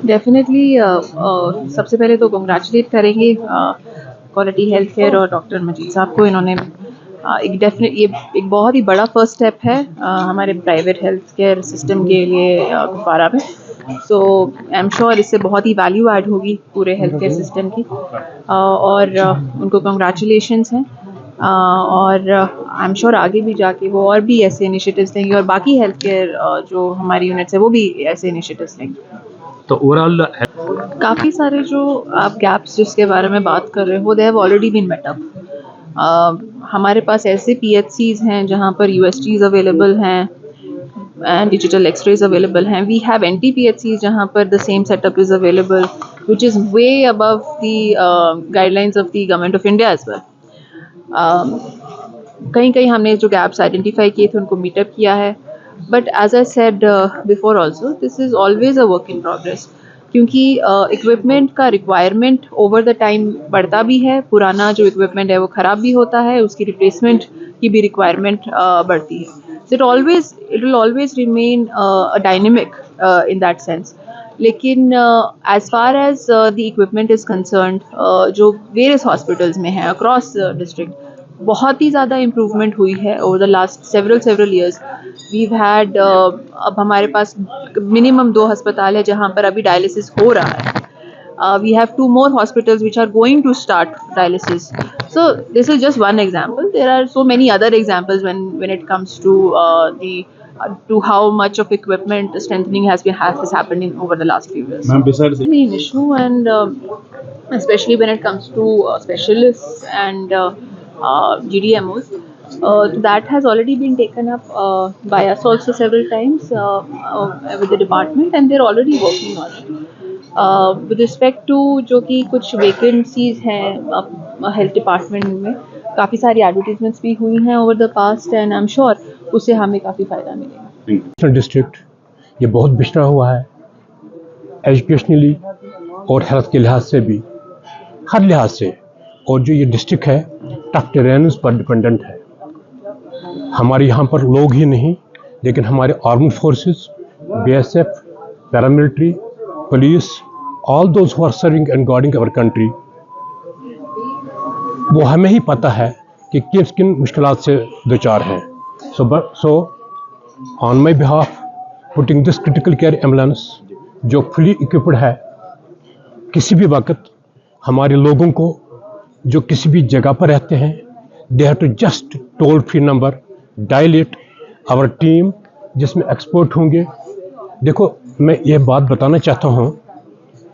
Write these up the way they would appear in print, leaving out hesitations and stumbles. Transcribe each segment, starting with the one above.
Definitely सबसे पहले तो कंग्रेचुलेट करेंगे क्वालिटी हेल्थ केयर और डॉक्टर मजीद साहब को। इन्होंने ये एक बहुत ही बड़ा फर्स्ट स्टेप है हमारे प्राइवेट हेल्थ केयर सिस्टम के लिए कुपवारा में। सो आई एम श्योर इससे बहुत ही वैल्यू ऐड होगी पूरे हेल्थ केयर सिस्टम की। और उनको कंग्रेचुलेशंस हैं। और आई एम श्योर आगे भी जाके वो और भी ऐसे इनिशिएटिव्स लेंगे और बाकी हेल्थ केयर जो हमारी यूनिट्स है वो भी ऐसे इनिशिएटिव्स लेंगे। तो ओवरऑल काफ़ी सारे जो आप गैप्स जिसके बारे में बात कर रहे हो they have already been met up. हमारे पास ऐसे PHCs हैं जहाँ पर USGs अवेलेबल हैं एंड डिजिटल एक्सरेज अवेलेबल हैं। वी हैव NT-PHCs जहाँ पर the same setup is available which is way above the guidelines of the government of India as well. कहीं कहीं हमने जो गैप्स आइडेंटिफाई किए थे उनको मीटअप किया है, but as I said before also this is always a work in progress, क्योंकि इक्विपमेंट का रिक्वायरमेंट ओवर द टाइम बढ़ता भी है। पुराना जो इक्विपमेंट है वो ख़राब भी होता है, उसकी रिप्लेसमेंट की भी रिक्वायरमेंट बढ़ती है। So it will always remain a dynamic in that sense. लेकिन as far as the equipment is concerned, जो various hospitals में है across district, बहुत ही ज़्यादा इम्प्रूवमेंट हुई है over the last several years. We've had अब हमारे पास मिनिमम 2 अस्पताल है जहाँ पर अभी डायलिसिस हो रहा है. We have 2 more hospitals which are going to start dialysis. So this is just one example. There are so many other examples when it comes to to how much of equipment strengthening has happened in over the last few years. Ma'am, besides The main issue, and especially when it comes to specialists and GDMOs. That has already been taken up by us also several times with the department, and they're already working on it. With respect to जो कि कुछ vacancies हैं health department में, काफ़ी सारी advertisements भी हुई हैं over the past, and I am sure उससे हमें काफ़ी फ़ायदा मिलेगा। डिस्ट्रिक्ट ये बहुत बिछड़ा हुआ है एजुकेशनली और हेल्थ के लिहाज से भी, हर लिहाज से। और जो ये डिस्ट्रिक्ट है टफ टेरेन्स पर डिपेंडेंट है। हमारे यहाँ पर लोग ही नहीं, लेकिन हमारे armed forces, BSF, paramilitary, police, all those who are serving and guarding our country, वो हमें ही पता है कि किन किन मुश्किलात से दो चार हैं। So on my behalf putting this critical care ambulance जो फुली इक्विप्ड है, किसी भी वक्त हमारे लोगों को जो किसी भी जगह पर रहते हैं, they have to just toll free number dial it. Our team जिसमें एक्सपर्ट होंगे। देखो, मैं ये बात बताना चाहता हूँ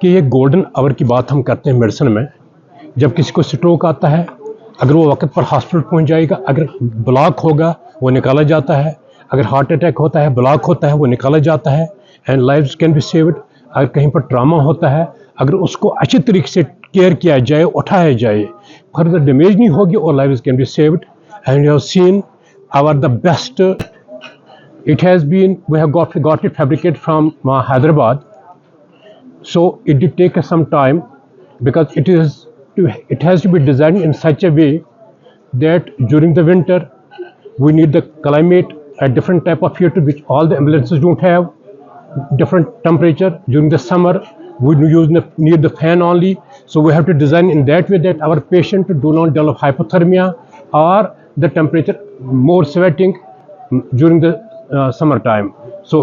कि ये गोल्डन आवर की बात हम करते हैं मेडिसिन में। जब किसी को स्ट्रोक आता है, अगर वो वक्त पर हॉस्पिटल पहुँच जाएगा, अगर ब्लॉक होगा वो निकाला जाता है, अगर हार्ट अटैक होता है, ब्लॉक होता है, वो निकाला जाता है, and lives can be saved. अगर कहीं पर ट्रामा होता है, अगर उसको अच्छी तरीके से केयर किया जाए, उठाया जाए, फर्दर डैमेज नहीं होगी और lives can be saved. And you have seen our the best, it has been, we have got it fabricated from Hyderabad, so it did take us some time because it has to be designed in such a way that during the winter we need the climate at different type of heat which all the ambulances don't have, different temperature. During the summer we need the fan only, so we have to design in that way that our patient do not develop hypothermia or the temperature more sweating during the summertime. So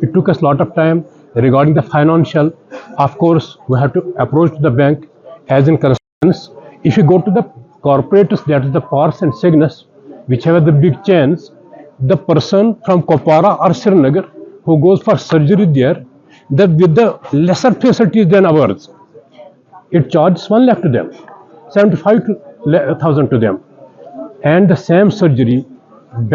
it took us a lot of time regarding the financial. Of course, we have to approach the bank as in correspondence. If you go to the corporates, that is the Pars and Cygnus, whichever the big chains, the person from Kopara or Srinagar who goes for surgery there, with the lesser facilities than ours, it charges 1 lakh to them, 75,000 to them, and the same surgery,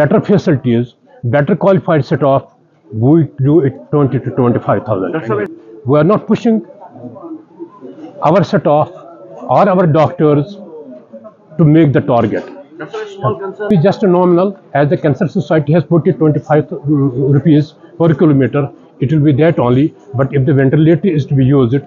better facilities, better qualified set off, we do it 20 to 25,000. We are not pushing our set off or our doctors to make the target. It's just a nominal, as the Cancer Society has put it 25 rupees per kilometer. It will be that only, but if the ventilator is to be used,